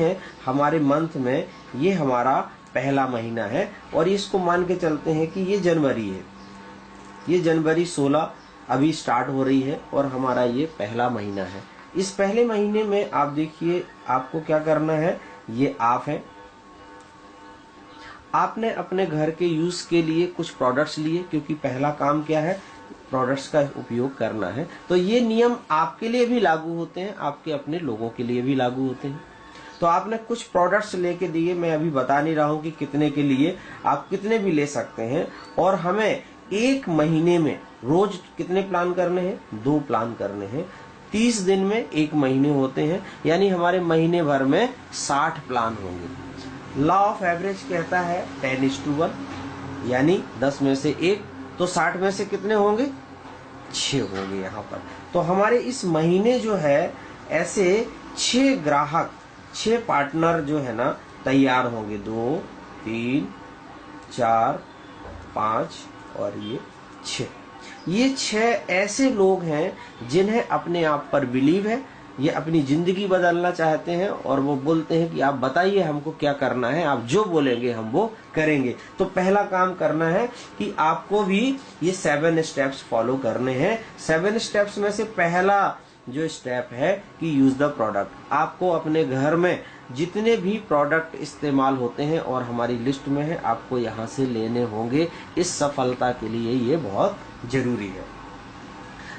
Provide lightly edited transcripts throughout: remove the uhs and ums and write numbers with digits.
हैं हमारे मंथ में, ये हमारा पहला महीना है और इसको मान के चलते हैं कि ये जनवरी है। ये जनवरी 16 अभी स्टार्ट हो रही है और हमारा ये पहला महीना है। इस पहले महीने में आप देखिए आपको क्या करना है, ये आप है, आपने अपने घर के यूज के लिए कुछ प्रोडक्ट्स लिए, क्योंकि पहला काम क्या है, प्रोडक्ट्स का उपयोग करना है। तो ये नियम आपके लिए भी लागू होते हैं, आपके अपने लोगों के लिए भी लागू होते हैं। तो आपने कुछ प्रोडक्ट्स लेके दिए, मैं अभी बता नहीं रहा हूं कि कितने के लिए, आप कितने भी ले सकते हैं। और हमें एक महीने में रोज कितने प्लान करने हैं, 2 प्लान करने हैं। 30 दिन में एक महीने होते हैं, यानी हमारे महीने भर में 60 प्लान होंगे। लॉ ऑफ एवरेज कहता है 10:1, यानी 10 में से 1, तो 60 में से कितने होंगे, 6 होंगे यहाँ पर। तो हमारे इस महीने जो है ऐसे 6 ग्राहक, 6 पार्टनर जो है ना तैयार होंगे। 2, 3, 4, 5 और ये 6। ये 6 ऐसे लोग हैं जिन्हें अपने आप पर बिलीव है, ये अपनी जिंदगी बदलना चाहते हैं और वो बोलते हैं कि आप बताइए हमको क्या करना है, आप जो बोलेंगे हम वो करेंगे। तो पहला काम करना है कि आपको भी ये 7 स्टेप्स फॉलो करने हैं। 7 स्टेप्स में से पहला जो स्टेप है कि यूज द प्रोडक्ट। आपको अपने घर में जितने भी प्रोडक्ट इस्तेमाल होते हैं और हमारी लिस्ट में है, आपको यहाँ से लेने होंगे। इस सफलता के लिए ये बहुत जरूरी है।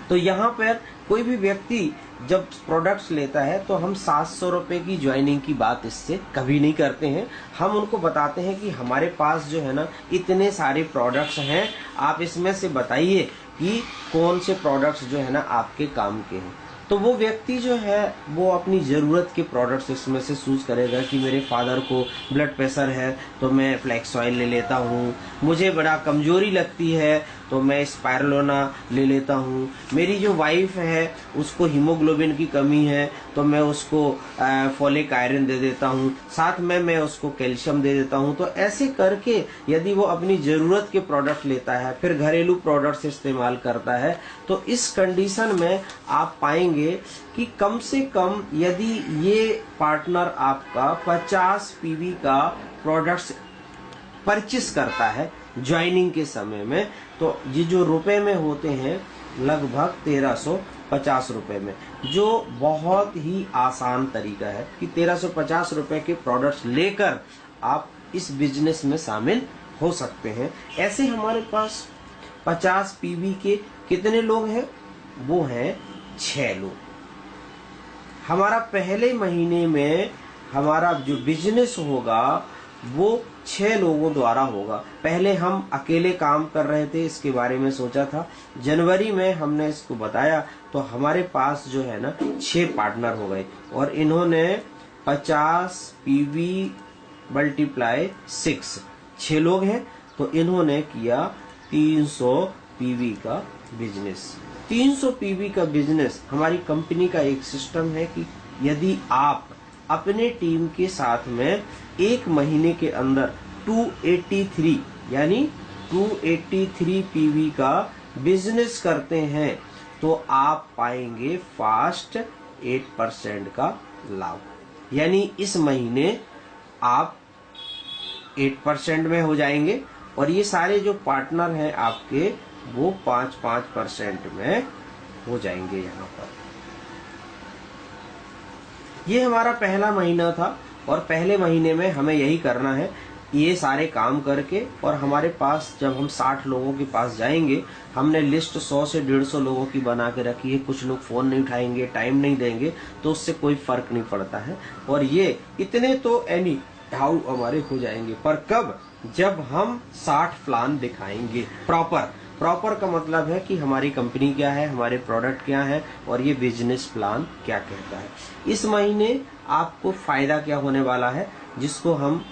तो यहाँ पर कोई भी व्यक्ति जब प्रोडक्ट्स लेता है तो हम 700 रुपए की ज्वाइनिंग की बात इससे कभी नहीं करते हैं। हम उनको बताते हैं कि हमारे पास जो है ना इतने सारे प्रोडक्ट्स हैं, आप इसमें से बताइए कि कौन से प्रोडक्ट्स जो है ना आपके काम के हैं। तो वो व्यक्ति जो है वो अपनी ज़रूरत के प्रोडक्ट्स इसमें से चूज करेगा कि मेरे फादर को ब्लड प्रेशर है तो मैं फ्लैक्स ऑयल ले लेता हूँ, मुझे बड़ा कमजोरी लगती है तो मैं स्पाइरुलिना ले लेता हूँ, मेरी जो वाइफ है उसको हीमोग्लोबिन की कमी है तो मैं उसको फोलिक आयरन दे देता हूँ, साथ में मैं उसको कैल्शियम दे देता हूँ। तो ऐसे करके यदि वो अपनी ज़रूरत के प्रोडक्ट लेता है, फिर घरेलू प्रोडक्ट्स इस्तेमाल करता है, तो इस कंडीशन में आप पाएंगे कि कम से कम यदि ये पार्टनर आपका 50 पीवी का प्रोडक्ट्स परचेस करता है ज्वाइनिंग के समय में, तो ये जो रुपए में होते हैं लगभग 1350 रुपए में, जो बहुत ही आसान तरीका है कि 1350 रुपए के प्रोडक्ट्स लेकर आप इस बिजनेस में शामिल हो सकते हैं। ऐसे हमारे पास 50 पीवी के कितने लोग हैं, वो हैं 6 लोग। हमारा पहले महीने में हमारा जो बिजनेस होगा वो 6 लोगों द्वारा होगा। पहले हम अकेले काम कर रहे थे, इसके बारे में सोचा था। जनवरी में हमने इसको बताया तो हमारे पास जो है ना 6 पार्टनर हो गए और इन्होंने 50 पीवी मल्टीप्लाई 6 लोग हैं तो इन्होंने किया 300 पीवी का बिजनेस। 300 पीवी का बिजनेस हमारी कंपनी का एक सिस्टम है कि यदि आप अपने टीम के साथ में एक महीने के अंदर 283 यानी 283 पीवी का बिजनेस करते हैं तो आप पाएंगे फास्ट 8% का लाभ। यानी इस महीने आप 8% में हो जाएंगे और ये सारे जो पार्टनर हैं आपके वो 5% में हो जाएंगे। यहाँ पर ये हमारा पहला महीना था और पहले महीने में हमें यही करना है, ये सारे काम करके। और हमारे पास जब हम 60 लोगों के पास जाएंगे, हमने लिस्ट 100 से 150 लोगों की बना के रखी है। कुछ लोग फोन नहीं उठाएंगे, टाइम नहीं देंगे, तो उससे कोई फर्क नहीं पड़ता है। और ये इतने तो एनी हाउ हमारे हो जाएंगे, पर कब, जब हम 60 प्लान दिखाएंगे प्रॉपर का मतलब है कि हमारी कंपनी क्या है, हमारे प्रोडक्ट क्या है और ये बिजनेस प्लान क्या कहता है। इस महीने आपको फायदा क्या होने वाला है, जिसको हम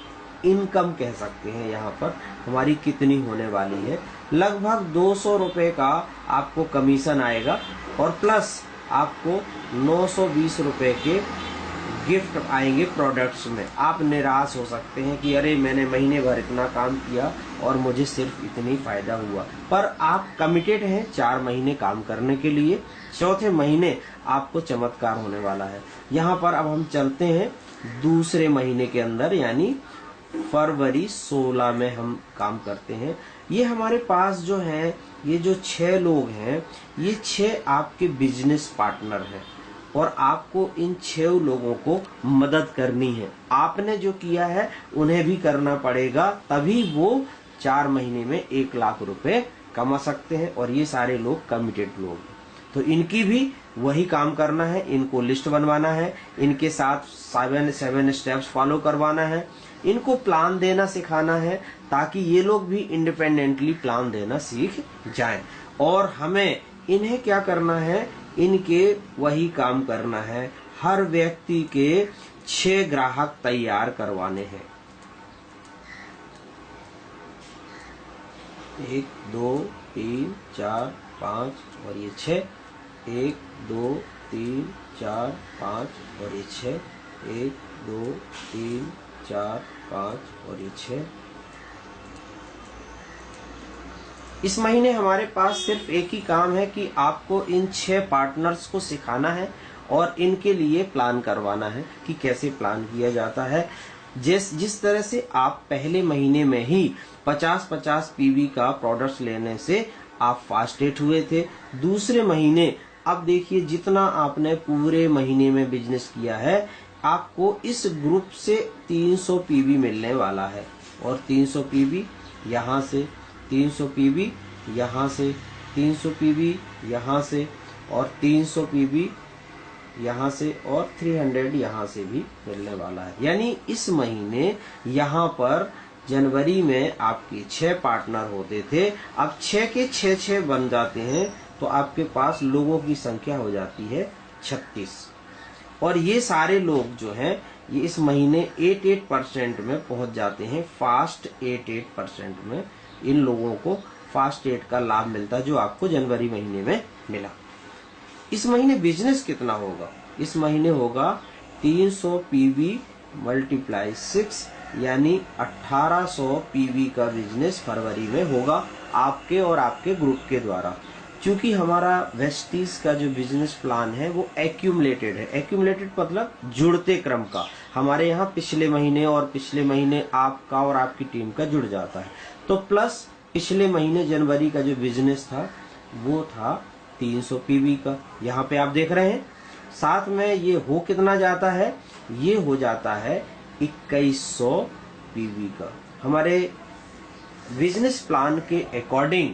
इनकम कह सकते हैं, यहाँ पर हमारी कितनी होने वाली है, लगभग 200 रुपए का आपको कमीशन आएगा और प्लस आपको 920 रुपए के गिफ्ट आएंगे प्रोडक्ट्स में। आप निराश हो सकते हैं कि अरे मैंने महीने भर इतना काम किया और मुझे सिर्फ इतनी फायदा हुआ, पर आप कमिटेड हैं 4 महीने काम करने के लिए। चौथे महीने आपको चमत्कार होने वाला है। यहाँ पर अब हम चलते हैं दूसरे महीने के अंदर यानी फरवरी 16 में हम काम करते हैं। ये हमारे पास जो है ये जो 6 लोग हैं ये 6 आपके बिजनेस पार्टनर हैं और आपको इन 6 लोगों को मदद करनी है। आपने जो किया है उन्हें भी करना पड़ेगा, तभी वो 4 महीने में 1 लाख रुपए कमा सकते हैं। और ये सारे लोग कमिटेड लोग हैं, तो इनकी भी वही काम करना है। इनको लिस्ट बनवाना है, इनके साथ 7 स्टेप्स फॉलो करवाना है, इनको प्लान देना सिखाना है ताकि ये लोग भी इंडिपेंडेंटली प्लान देना सीख जाएं। और हमें इन्हें क्या करना है, इनके वही काम करना है। हर व्यक्ति के 6 ग्राहक तैयार करवाने हैं। 1 2 3 4 5 और ये 6, 1 2 3 4 5 और ये 6, 1 2 3 4 5 और ये 6। इस महीने हमारे पास सिर्फ एक ही काम है कि आपको इन 6 पार्टनर्स को सिखाना है और इनके लिए प्लान करवाना है कि कैसे प्लान किया जाता है। जिस तरह से आप पहले महीने में ही 50-50 पीवी का प्रोडक्ट्स लेने से आप फास्ट हिट हुए थे, दूसरे महीने अब देखिए जितना आपने पूरे महीने में बिजनेस किया है आपको इस ग्रुप से 300 पीवी मिलने वाला है। और 300 पीवी यहाँ से, 300 पीवी यहाँ से, 300 पीवी यहाँ से और 300 पीवी यहाँ से और 300 यहाँ से भी मिलने वाला है। यानी इस महीने यहाँ पर जनवरी में आपके 6 पार्टनर होते थे, अब 6 के 6 बन जाते हैं, तो आपके पास लोगों की संख्या हो जाती है 36। और ये सारे लोग जो हैं ये इस महीने 88% में पहुंच जाते हैं। फास्ट 88% में इन लोगों को फास्ट 8 का लाभ मिलता है जो आपको जनवरी महीने में मिला। इस महीने बिजनेस कितना होगा? इस महीने होगा 300 पीवी मल्टीप्लाई 6 यानी 1800 पीवी का बिजनेस फरवरी में होगा आपके और आपके ग्रुप के द्वारा। क्योंकि हमारा वेस्टीज का जो बिजनेस प्लान है वो एक्यूमुलेटेड है। एक्यूमुलेटेड मतलब जुड़ते क्रम का। हमारे यहाँ पिछले महीने और पिछले महीने आपका और आपकी टीम का जुड़ जाता है, तो प्लस पिछले महीने जनवरी का जो बिजनेस था वो था 300 पीवी का, यहाँ पे आप देख रहे हैं। साथ में ये हो कितना जाता है, ये हो जाता है 2100 पीवी का। हमारे बिजनेस प्लान के अकॉर्डिंग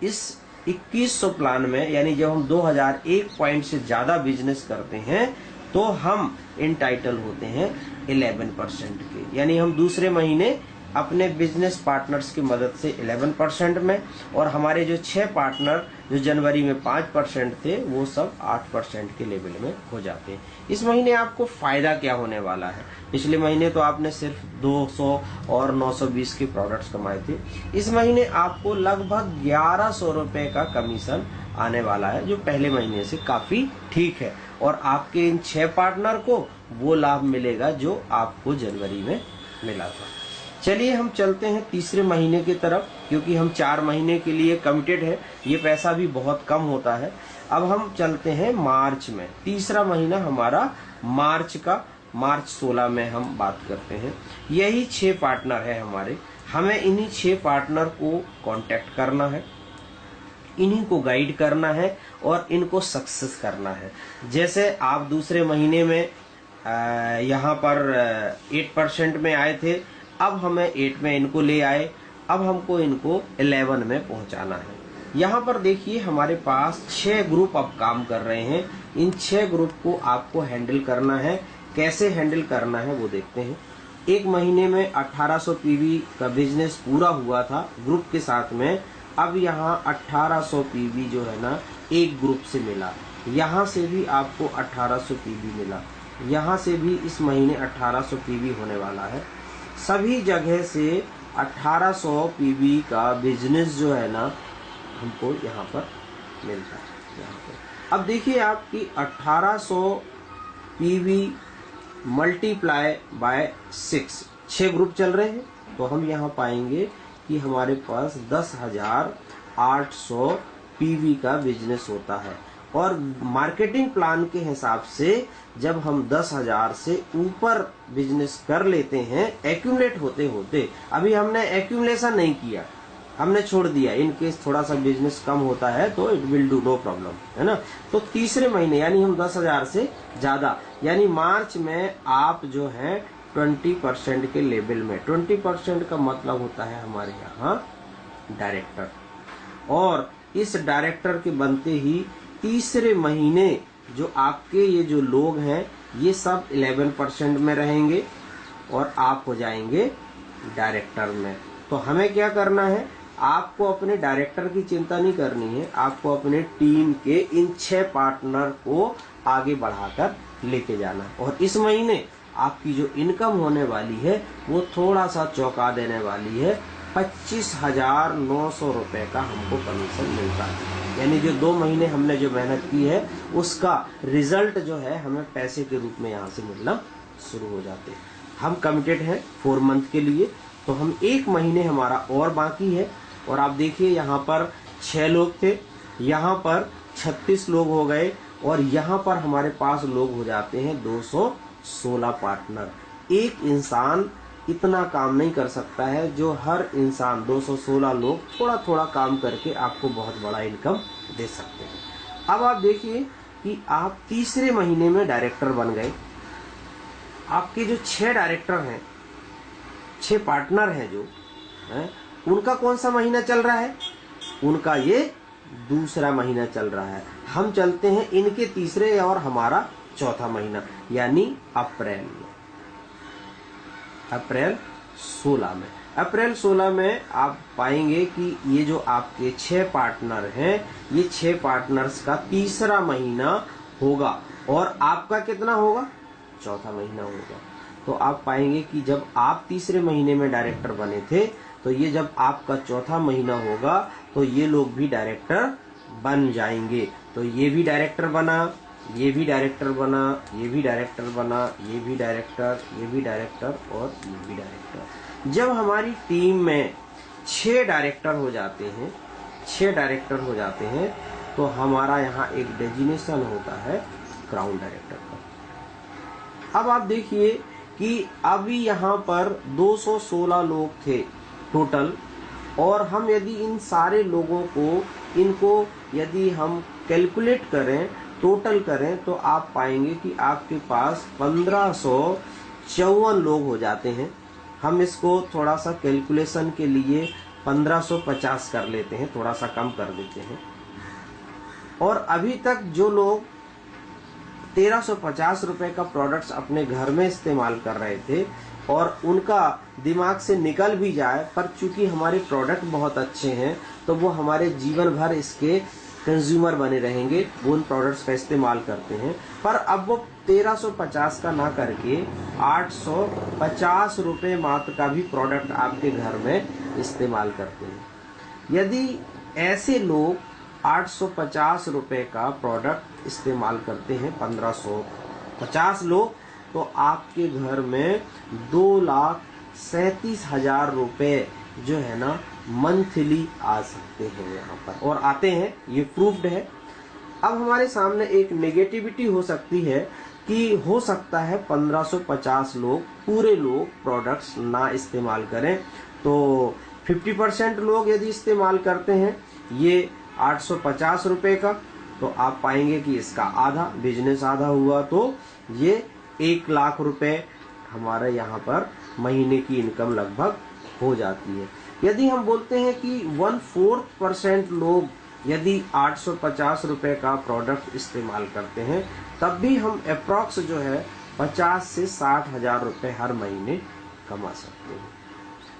इस 2100 प्लान में यानी जब हम 2001 पॉइंट से ज्यादा बिजनेस करते हैं तो हम इंटाइटल होते हैं 11% के। यानी हम दूसरे महीने अपने बिजनेस पार्टनर्स की मदद से 11% में, और हमारे जो 6 पार्टनर जो जनवरी में 5% थे वो सब 8% के लेवल में हो जाते हैं। इस महीने आपको फायदा क्या होने वाला है? पिछले महीने तो आपने सिर्फ 200 और 920 के प्रोडक्ट्स कमाए थे। इस महीने आपको लगभग 1100 रुपए का कमीशन आने वाला है जो पहले महीने से काफी ठीक है, और आपके इन 6 पार्टनर को वो लाभ मिलेगा जो आपको जनवरी में मिला था। चलिए हम चलते हैं तीसरे महीने की तरफ, क्योंकि हम 4 महीने के लिए कमिटेड है, ये पैसा भी बहुत कम होता है। अब हम चलते हैं मार्च में। तीसरा महीना हमारा मार्च का, मार्च 16 में हम बात करते हैं। यही 6 पार्टनर है हमारे, हमें इन्हीं 6 पार्टनर को कांटेक्ट करना है, इन्हीं को गाइड करना है और इनको सक्सेस करना है। जैसे आप दूसरे महीने में यहाँ पर 8% में आए थे, अब हमें 8 में इनको ले आए, अब हमको इनको 11 में पहुंचाना है। यहाँ पर देखिए हमारे पास 6 ग्रुप अब काम कर रहे हैं। इन 6 ग्रुप को आपको हैंडल करना है। कैसे हैंडल करना है वो देखते हैं। एक महीने में 1800 पीवी का बिजनेस पूरा हुआ था ग्रुप के साथ में। अब यहाँ 1800 पीवी जो है ना एक ग्रुप से मिला, यहाँ से भी आपको 1800 पीवी मिला, यहाँ से भी इस महीने 1800 पीवी होने वाला है। सभी जगह से 1800 पीवी का बिजनेस जो है ना हमको यहाँ पर मिलता है। यहाँ पर अब देखिए आपकी 1800 पीवी मल्टीप्लाई बाय 6 ग्रुप चल रहे हैं, तो हम यहाँ पाएंगे कि हमारे पास 10,800 पीवी का बिजनेस होता है। और मार्केटिंग प्लान के हिसाब से जब हम 10,000 से ऊपर बिजनेस कर लेते हैं, एक्यूमुलेट होते होते, अभी हमने एक्यूमुलेशन नहीं किया, हमने छोड़ दिया, इन केस थोड़ा सा बिजनेस कम होता है तो it will do no problem, है ना। तो तीसरे महीने यानी हम 10,000 से ज्यादा, यानी मार्च में आप जो है 20% के लेवल में, 20% का मतलब होता है हमारे यहाँ डायरेक्टर, और इस डायरेक्टर के बनते ही तीसरे महीने जो आपके ये जो लोग हैं ये सब 11% में रहेंगे और आप हो जाएंगे डायरेक्टर में। तो हमें क्या करना है, आपको अपने डायरेक्टर की चिंता नहीं करनी है, आपको अपने टीम के इन 6 पार्टनर को आगे बढ़ाकर लेके जाना है। और इस महीने आपकी जो इनकम होने वाली है वो थोड़ा सा चौंका देने वाली है, 25,900 रुपए का हमको कमीशन मिलता है। यानी जो 2 महीने हमने जो मेहनत की है उसका रिजल्ट जो है हमें पैसे के रूप में यहाँ से मिलना शुरू हो जाते हैं। हम कमिटेड हैं 4 मंथ के लिए, तो हम 1 महीने हमारा और बाकी है। और आप देखिए यहाँ पर 6 लोग थे, यहाँ पर 36 लोग हो गए, और यहाँ पर हमारे पास लोग हो जाते हैं 216 पार्टनर। एक इंसान इतना काम नहीं कर सकता है, जो हर इंसान 216 लोग थोड़ा थोड़ा काम करके आपको बहुत बड़ा इनकम दे सकते हैं। अब आप देखिए कि आप तीसरे महीने में डायरेक्टर बन गए। आपके जो 6 डायरेक्टर हैं, 6 पार्टनर हैं जो हैं, उनका कौन सा महीना चल रहा है, उनका ये दूसरा महीना चल रहा है। हम चलते हैं इनके तीसरे और हमारा चौथा महीना, यानी अप्रैल 16 में। अप्रैल 16 में आप पाएंगे कि ये जो आपके 6 पार्टनर हैं, ये 6 पार्टनर्स का तीसरा महीना होगा, और आपका कितना होगा, चौथा महीना होगा। तो आप पाएंगे कि जब आप तीसरे महीने में डायरेक्टर बने थे, तो ये जब आपका चौथा महीना होगा तो ये लोग भी डायरेक्टर बन जाएंगे। तो ये भी डायरेक्टर बना, ये भी डायरेक्टर बना, ये भी डायरेक्टर बना, ये भी डायरेक्टर, ये भी डायरेक्टर और ये भी डायरेक्टर। जब हमारी टीम में 6 डायरेक्टर हो जाते हैं, 6 डायरेक्टर हो जाते हैं, तो हमारा यहाँ एक डेजिग्नेशन होता है क्राउन डायरेक्टर का। अब आप देखिए कि अभी यहाँ पर 216 लोग थे टोटल, और हम यदि इन सारे लोगों को इनको यदि हम कैलकुलेट करें, टोटल करें, तो आप पाएंगे कि आपके पास 1554 लोग हो जाते हैं। हम इसको थोड़ा सा कैलकुलेशन के लिए 1550 कर लेते हैं, थोड़ा सा कम कर देते हैं। और अभी तक जो लोग 1350 रुपए का प्रोडक्ट्स अपने घर में इस्तेमाल कर रहे थे, और उनका दिमाग से निकल भी जाए, पर चूंकि हमारे प्रोडक्ट बहुत अच्छे हैं तो वो हमारे जीवन भर इसके कंज्यूमर बने रहेंगे, वो उन प्रोडक्ट्स का इस्तेमाल करते हैं। पर अब वो 1350 का ना करके 850 रुपए मात्र का भी प्रोडक्ट आपके घर में इस्तेमाल करते हैं। यदि ऐसे लोग 850 रुपए का प्रोडक्ट इस्तेमाल करते हैं, 1550 लोग, तो आपके घर में 2,37,000 रुपए जो है ना मंथली आ सकते हैं यहाँ पर, और आते हैं, ये प्रूफ्ड है। अब हमारे सामने एक नेगेटिविटी हो सकती है कि हो सकता है 1550 लोग, पूरे लोग प्रोडक्ट्स ना इस्तेमाल करें, तो 50% लोग यदि इस्तेमाल करते हैं ये 850 रुपए का, तो आप पाएंगे कि इसका आधा, बिजनेस आधा हुआ, तो ये 1 लाख रुपए हमारे यहाँ पर महीने की इनकम लगभग हो जाती है। यदि हम बोलते हैं कि 1/4% लोग यदि 850 रुपए का प्रोडक्ट इस्तेमाल करते हैं, तब भी हम अप्रॉक्स जो है 50 से 60 हजार रुपए हर महीने कमा सकते हैं।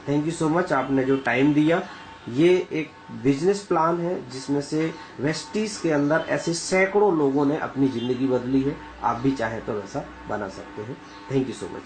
थैंक यू सो मच, आपने जो टाइम दिया। ये एक बिजनेस प्लान है जिसमें से वेस्टीज के अंदर ऐसे सैकड़ों लोगों ने अपनी जिंदगी बदली है। आप भी चाहे तो वैसा बना सकते हैं। Thank you so much.